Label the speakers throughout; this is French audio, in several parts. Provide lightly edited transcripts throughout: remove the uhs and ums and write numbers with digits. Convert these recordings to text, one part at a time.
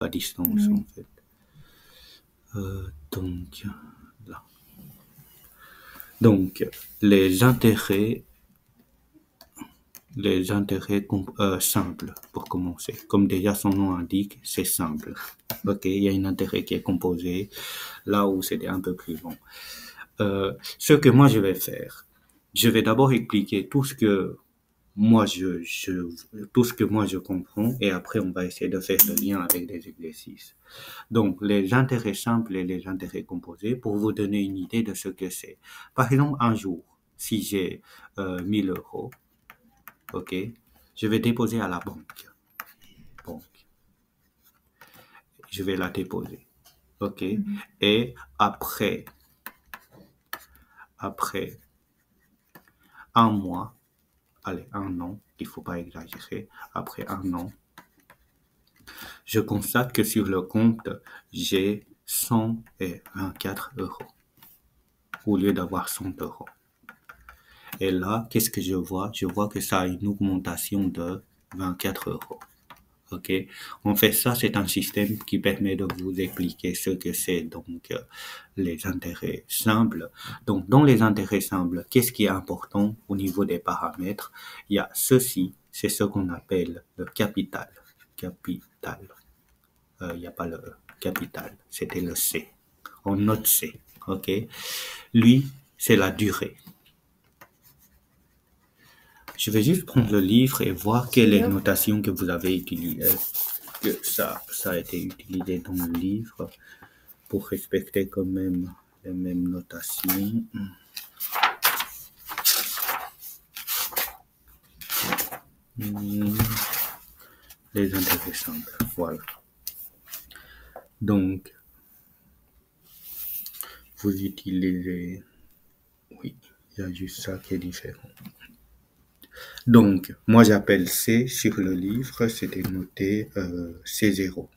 Speaker 1: à distance, en fait. Donc, là. Donc, les intérêts simples, pour commencer. Comme déjà son nom indique, c'est simple. Ok, il y a un intérêt qui est composé, là où c'était un peu plus long. Ce que moi je vais faire, je vais d'abord expliquer tout ce que moi je comprends, et après on va essayer de faire le lien avec des exercices. Donc, les intérêts simples et les intérêts composés, pour vous donner une idée de ce que c'est. Par exemple, un jour, si j'ai 1000 euros, ok, je vais déposer à la banque. Je vais la déposer, ok, et après un mois, allez, un an, il faut pas exagérer, après un an, je constate que sur le compte, j'ai 124 euros au lieu d'avoir 100 euros. Et là, qu'est-ce que je vois? Je vois que ça a une augmentation de 24 euros. Ok? En fait, ça, c'est un système qui permet de vous expliquer ce que c'est, donc, les intérêts simples. Donc, dans les intérêts simples, qu'est-ce qui est important au niveau des paramètres? Il y a ceci, c'est ce qu'on appelle le capital. Capital. Il n'y a pas le capital, c'était le C. On note C. Ok? Lui, c'est la durée. Je vais juste prendre le livre et voir quelle est la notation que vous avez utilisée, que ça a été utilisé dans le livre pour respecter quand même les mêmes notations. Les intérêts simples, voilà. Donc, vous utilisez, oui, il y a juste ça qui est différent. Donc, moi j'appelle C sur le livre, c'était noté C0.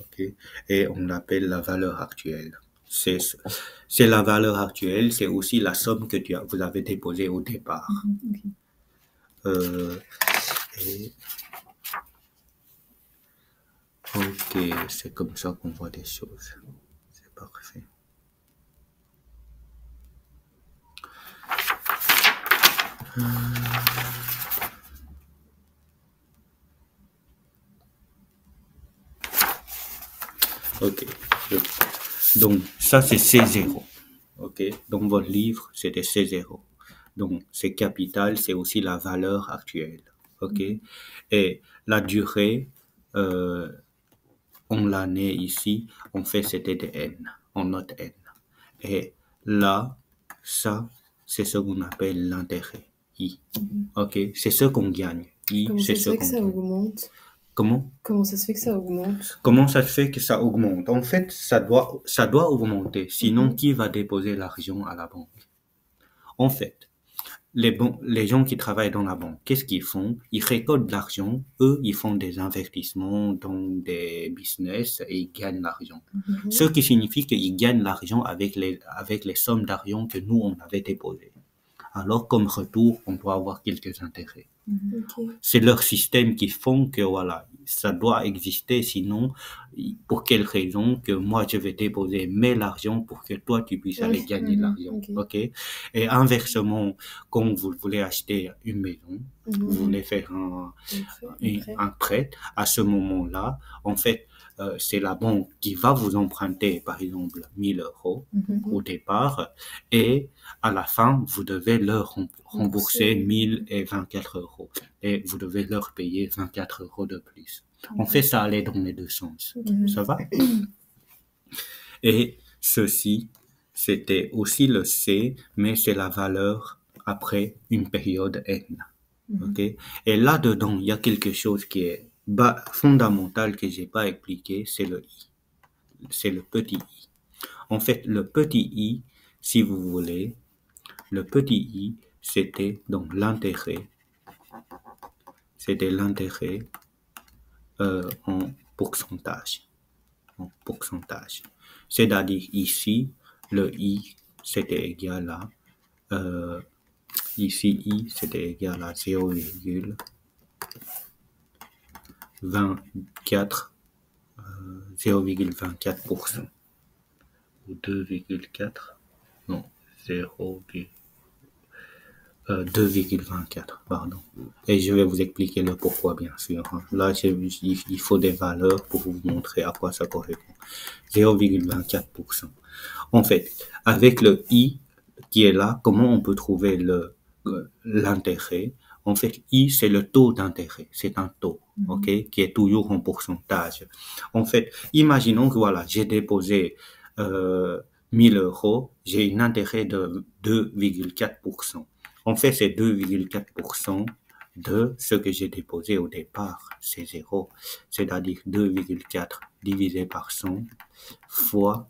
Speaker 1: Okay? Et on l'appelle la valeur actuelle. C'est la valeur actuelle, c'est aussi la somme que vous avez déposée au départ. Ok, c'est comme ça qu'on voit des choses. C'est parfait. Ok. Donc, ça, c'est C0. Ok. Dans votre livre, c'était C0. Donc, c'est capital, c'est aussi la valeur actuelle. Ok. Et la durée, on l'a né ici, on fait c'était de N. On note N. Et là, ça, c'est ce qu'on appelle l'intérêt. I. Ok. C'est ce qu'on gagne. I, c'est ce qu'on gagne.
Speaker 2: Ça augmente?
Speaker 1: Comment
Speaker 2: ça se fait que ça augmente?
Speaker 1: Comment ça se fait que ça augmente? En fait, ça doit augmenter. Sinon, qui va déposer l'argent à la banque? En fait, les gens qui travaillent dans la banque, qu'est-ce qu'ils font? Ils récoltent de l'argent. Eux, ils font des investissements dans des business et ils gagnent l'argent. Ce qui signifie qu'ils gagnent l'argent avec les sommes d'argent que nous, on avait déposées. Alors, comme retour, on doit avoir quelques intérêts. C'est leur système qui font que, voilà, ça doit exister, sinon, pour quelle raison que moi, je vais déposer l'argent pour que toi, tu puisses aller gagner de l'argent. Ok? Et inversement, quand vous voulez acheter une maison, vous voulez faire un prêt, à ce moment-là, en fait, c'est la banque qui va vous emprunter, par exemple, 1000 euros au départ, et à la fin, vous devez leur rembourser 1024 euros. Et vous devez leur payer 24 euros de plus. En fait, ça allait dans les deux sens. Ça va? Et ceci, c'était aussi le C, mais c'est la valeur après une période N. Ok? Et là-dedans, il y a quelque chose qui est fondamental que j'ai pas expliqué, c'est le I. C'est le petit I. En fait, le petit I, si vous voulez, le petit I, c'était donc l'intérêt. C'était l'intérêt en pourcentage. En pourcentage. C'est-à-dire ici, le I, c'était égal à ici, I, c'était égal à 0,24 0,24% ou 2,4, non, 2,24, pardon. Et je vais vous expliquer le pourquoi, bien sûr. Là, il faut des valeurs pour vous montrer à quoi ça correspond. 0,24%. En fait, avec le I qui est là, comment on peut trouver l'intérêt? En fait, I, c'est le taux d'intérêt. C'est un taux, ok, qui est toujours en pourcentage. En fait, imaginons que voilà, j'ai déposé 1000 euros, j'ai un intérêt de 2,4%. En fait, c'est 2,4% de ce que j'ai déposé au départ. C'est 0. C'est-à-dire 2,4 divisé par 100 fois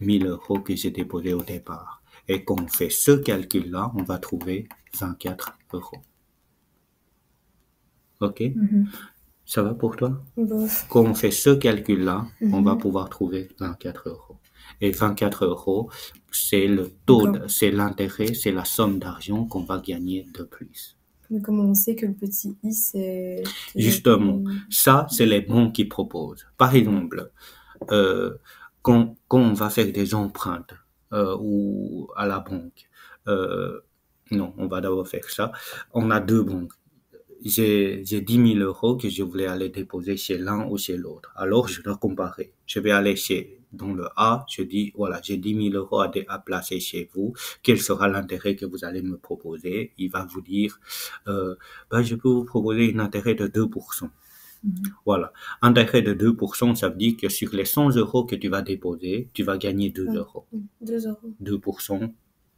Speaker 1: 1000 euros que j'ai déposé au départ. Et quand on fait ce calcul-là, on va trouver 24 euros. OK? Ça va pour toi?
Speaker 2: Bof.
Speaker 1: Quand on fait ce calcul-là, on va pouvoir trouver 24 euros. Et 24 euros, c'est le taux, c'est l'intérêt, c'est la somme d'argent qu'on va gagner de plus.
Speaker 2: Mais comment on sait que le petit I, c'est...
Speaker 1: Justement, ça, c'est les banques qui proposent. Par exemple, quand on va faire des empruntes ou à la banque, non, on va d'abord faire ça. On a deux banques. J'ai 10 000 euros que je voulais aller déposer chez l'un ou chez l'autre. Alors, je dois comparer. Je vais aller dans le A, je dis, voilà, j'ai 10 000 euros à placer chez vous. Quel sera l'intérêt que vous allez me proposer? Il va vous dire, je peux vous proposer un intérêt de 2%. Voilà. Intérêt de 2%, ça veut dire que sur les 100 euros que tu vas déposer, tu vas gagner 2 euros.
Speaker 2: 2 euros.
Speaker 1: 2%,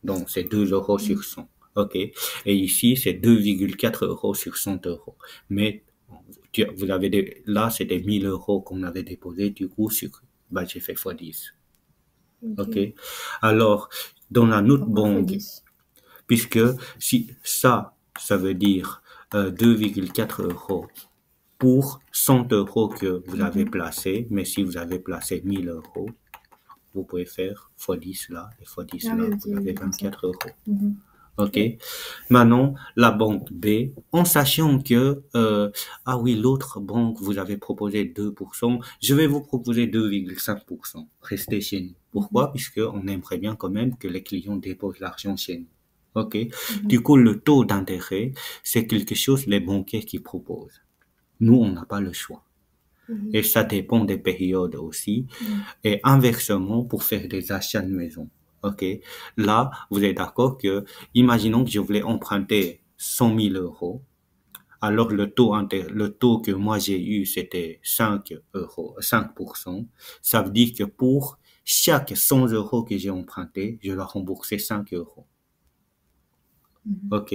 Speaker 1: donc c'est 2 euros sur 100. OK. Et ici, c'est 2,4 euros sur 100 euros. Mais vous avez là, c'était 1000 euros qu'on avait déposé. Du coup, j'ai fait x10. OK. Alors, dans la autre banque, puisque si ça veut dire 2,4 euros pour 100 euros que vous avez placé, mais si vous avez placé 1000 euros, vous pouvez faire x10 là et x10 là, vous avez 24 euros. OK. Maintenant, la banque B, en sachant que, l'autre banque, vous avez proposé 2%, je vais vous proposer 2,5%. Restez chez nous. Pourquoi? Puisqu'on aimerait bien quand même que les clients déposent l'argent chez nous. OK. Du coup, le taux d'intérêt, c'est quelque chose les banquiers qui proposent. Nous, on n'a pas le choix. Et ça dépend des périodes aussi. Et inversement, pour faire des achats de maison. OK. Là, vous êtes d'accord que, imaginons que je voulais emprunter 100 000 euros. Alors, le taux que moi j'ai eu, c'était 5 euros, 5%. Ça veut dire que pour chaque 100 euros que j'ai emprunté, je dois rembourser 5 euros. OK.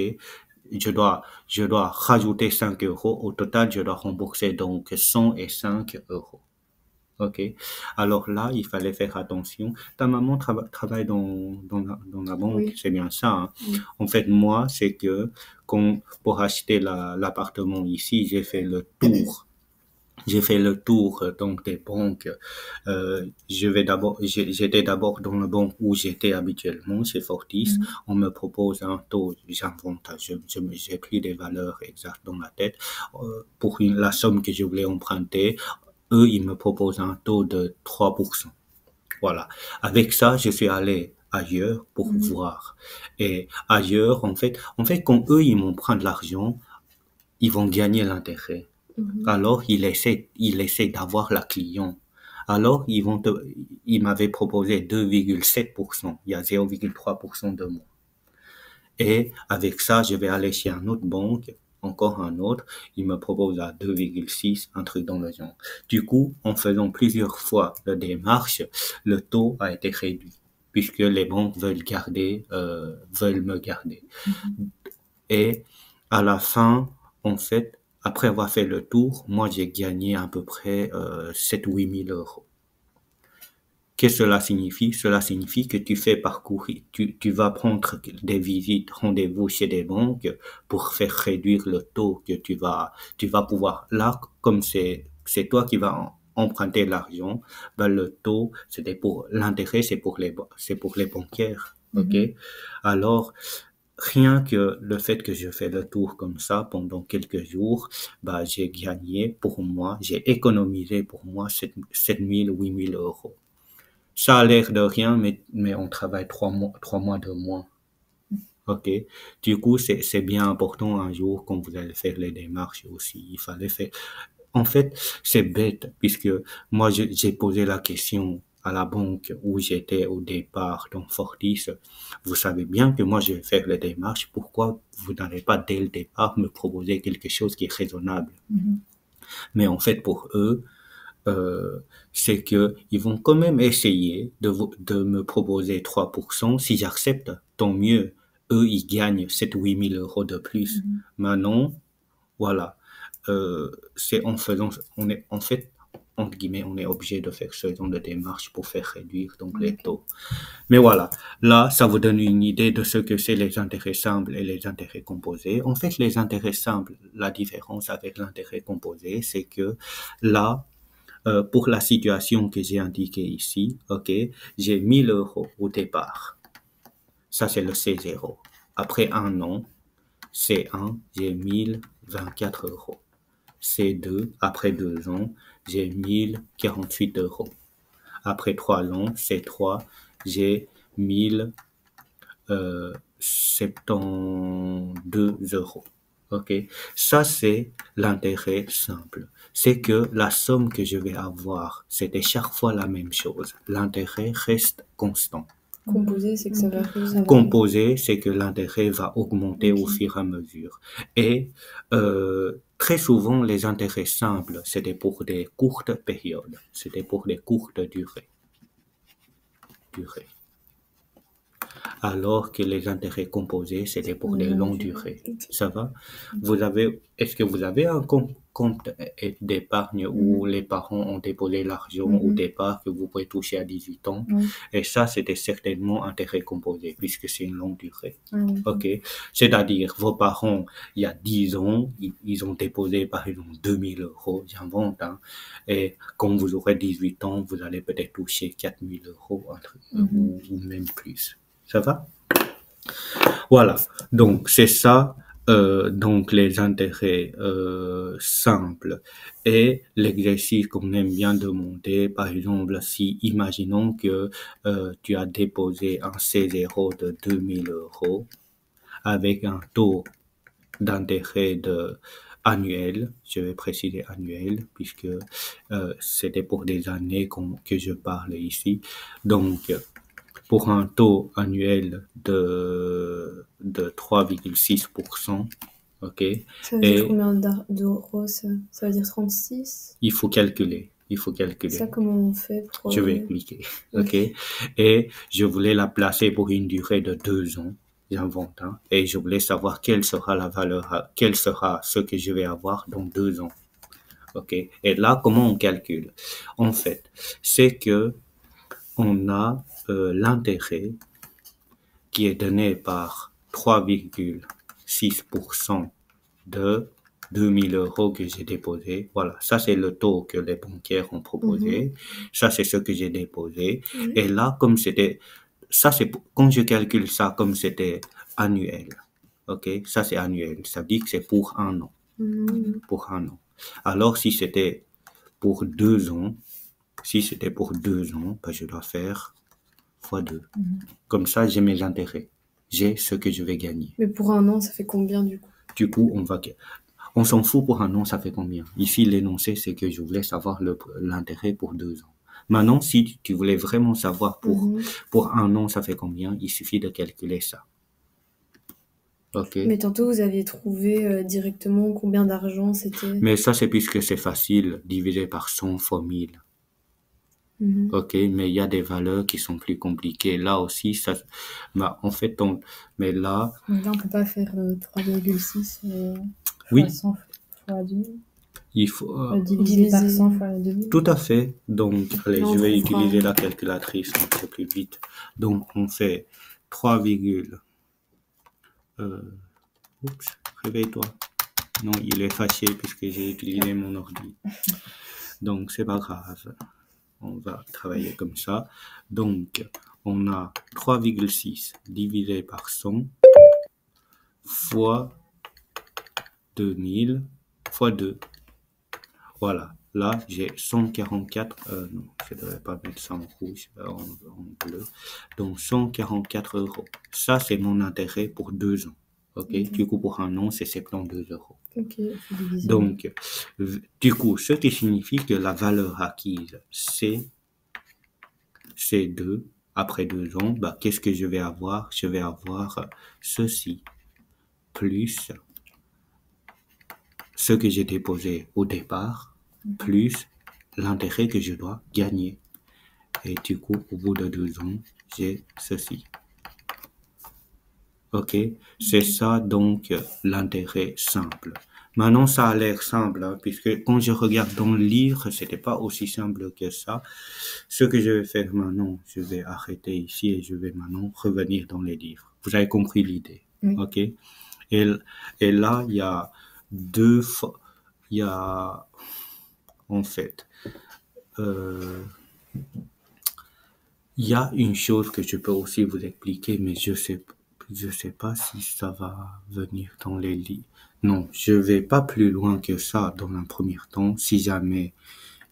Speaker 1: Je dois rajouter 5 euros. Au total, je dois rembourser donc 105 euros. OK. Alors là, il fallait faire attention. Ta maman travaille dans la banque, oui. C'est bien ça. Hein? Oui. En fait, moi, c'est que pour acheter l'appartement ici, j'ai fait le tour. Donc des banques. J'étais d'abord dans la banque où j'étais habituellement, chez Fortis. On me propose un taux, j'invente, j'ai pris des valeurs exactes dans la tête pour la somme que je voulais emprunter. Eux, ils me proposent un taux de 3%. Voilà. Avec ça, je suis allé ailleurs pour voir. Et ailleurs, en fait, quand eux, ils m'empruntent l'argent, ils vont gagner l'intérêt. Alors, ils essaient d'avoir la client. Alors, ils m'avaient proposé 2,7%. Il y a 0,3% de moins. Et avec ça, je vais aller chez une autre banque, encore un autre, il me propose à 2,6, un truc dans le genre. Du coup, en faisant plusieurs fois la démarche, le taux a été réduit, puisque les banques veulent me garder. Et à la fin, en fait, après avoir fait le tour, moi, j'ai gagné à peu près 7-8 000 euros. Qu'est-ce que cela signifie? Cela signifie que tu fais parcourir, tu vas prendre des visites, rendez-vous chez des banques pour faire réduire le taux que tu vas pouvoir. Là, comme c'est toi qui vas emprunter l'argent, le taux, l'intérêt, c'est pour les banquières. OK? Alors, rien que le fait que je fais le tour comme ça pendant quelques jours, bah, j'ai gagné pour moi, j'ai économisé pour moi 7 000, 8 000 euros. Ça a l'air de rien, mais on travaille 3 mois de moins. OK. Du coup, c'est bien important un jour quand vous allez faire les démarches aussi. Il fallait faire. En fait, c'est bête puisque moi, j'ai posé la question à la banque où j'étais au départ dans Fortis. Vous savez bien que moi, je vais faire les démarches. Pourquoi vous n'allez pas dès le départ me proposer quelque chose qui est raisonnable? Mais en fait, pour eux, euh, c'est que ils vont quand même essayer de me proposer 3%. Si j'accepte, tant mieux. Eux, ils gagnent 7 000 ou 8 000 euros de plus. Maintenant, voilà. C'est en faisant, on est, en fait, entre guillemets, on est obligé de faire ce genre de démarche pour faire réduire donc les taux. Mais voilà. Là, ça vous donne une idée de ce que c'est les intérêts simples et les intérêts composés. En fait, les intérêts simples, la différence avec l'intérêt composé, c'est que là, pour la situation que j'ai indiquée ici, OK, j'ai 1 000 euros au départ. Ça, c'est le C0. Après un an, C1, j'ai 1 024 euros. C2, après 2 ans, j'ai 1 048 euros. Après 3 ans, C3, j'ai 1 072 euros. OK? Ça, c'est l'intérêt simple. C'est que la somme que je vais avoir, c'était chaque fois la même chose. L'intérêt reste constant.
Speaker 2: Composé, c'est que ça varie.
Speaker 1: Composé, c'est que l'intérêt va augmenter au fur et à mesure. Et très souvent, les intérêts simples, c'était pour des courtes périodes. C'était pour des courtes durées. Alors que les intérêts composés, c'était pour des longues durées. Ça va? Est-ce que vous avez un compte d'épargne où les parents ont déposé l'argent au départ que vous pouvez toucher à 18 ans? Et ça, c'était certainement intérêt composé puisque c'est une longue durée. OK? C'est-à-dire, vos parents, il y a 10 ans, ils ont déposé par exemple 2 000 euros, j'invente, hein, et quand vous aurez 18 ans, vous allez peut-être toucher 4 000 euros ou même plus. Ça va? Voilà. Donc, c'est ça, donc les intérêts simples. Et l'exercice qu'on aime bien demander, par exemple, si imaginons que tu as déposé un C0 de 2 000 euros avec un taux d'intérêt annuel, je vais préciser annuel, puisque c'était pour des années que je parle ici. Donc, pour un taux annuel de 3,6%, OK?
Speaker 2: Ça veut dire combien d'euros, ça veut dire 36?
Speaker 1: Il faut calculer.
Speaker 2: Ça, comment on fait pour...
Speaker 1: Je vais expliquer, OK? Et je voulais la placer pour une durée de 2 ans, j'invente, hein, et je voulais savoir quelle sera la valeur, quel sera ce que je vais avoir dans 2 ans. OK? Et là, comment on calcule? En fait, c'est que on a l'intérêt qui est donné par 3,6% de 2 000 euros que j'ai déposé. Voilà, ça c'est le taux que les banquiers ont proposé. Ça c'est ce que j'ai déposé. Et là, comme c'était, ça c'est quand je calcule ça comme c'était annuel. OK, ça c'est annuel. Ça dit que c'est pour un an. Pour un an. Alors si c'était pour 2 ans, ben, je dois faire fois 2. Comme ça, j'ai mes intérêts. J'ai ce que je vais gagner.
Speaker 2: Mais pour un an, ça fait combien du coup?
Speaker 1: Du coup, on s'en fout pour un an, ça fait combien? Ici, l'énoncé, c'est que je voulais savoir l'intérêt pour 2 ans. Maintenant, si tu voulais vraiment savoir pour un an, ça fait combien, il suffit de calculer ça. OK?
Speaker 2: Mais tantôt, vous aviez trouvé directement combien d'argent c'était.
Speaker 1: Mais ça, c'est puisque c'est facile, divisé par 100 fois 1000. OK, mais il y a des valeurs qui sont plus compliquées. Là aussi, ça, bah, en fait, mais là.
Speaker 3: Mais là, on peut pas faire 3,6
Speaker 1: oui.
Speaker 3: fois 100 fois 2000.
Speaker 1: Il faut.
Speaker 3: Diviser par 100 fois 2000.
Speaker 1: Tout à fait. Donc, allez, je vais utiliser la calculatrice, donc c'est plus vite. Donc, on fait 3, oups, réveille-toi. Non, il est fâché puisque j'ai utilisé mon ordi. Donc, c'est pas grave. On va travailler comme ça. Donc, on a 3,6 divisé par 100. fois 2000 fois 2. Voilà. Là, j'ai 144. Non, je ne devrais pas mettre ça en rouge, en bleu. Donc, 144 euros. Ça, c'est mon intérêt pour 2 ans. OK? Du coup, pour un an, c'est 72 euros.
Speaker 3: Ok, il faut diviser.
Speaker 1: Donc, du coup, ce qui signifie que la valeur acquise, c'est 2. Après 2 ans, bah, qu'est-ce que je vais avoir? Je vais avoir ceci, plus ce que j'ai déposé au départ, plus l'intérêt que je dois gagner. Et du coup, au bout de 2 ans, j'ai ceci. OK? C'est ça, donc, l'intérêt simple. Maintenant, ça a l'air simple, hein, puisque quand je regarde dans le livre, c'était pas aussi simple que ça. Ce que je vais faire maintenant, je vais arrêter ici et je vais maintenant revenir dans les livres. Vous avez compris l'idée?
Speaker 3: Oui.
Speaker 1: OK? Et là, il y a deux fois, il y a, en fait, il y a une chose que je peux aussi vous expliquer, mais je sais pas si ça va venir dans les livres. Non, je vais pas plus loin que ça dans un premier temps. Si jamais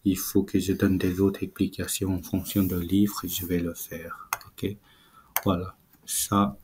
Speaker 1: il faut que je donne des autres explications en fonction de livre, je vais le faire. OK? Voilà. Ça,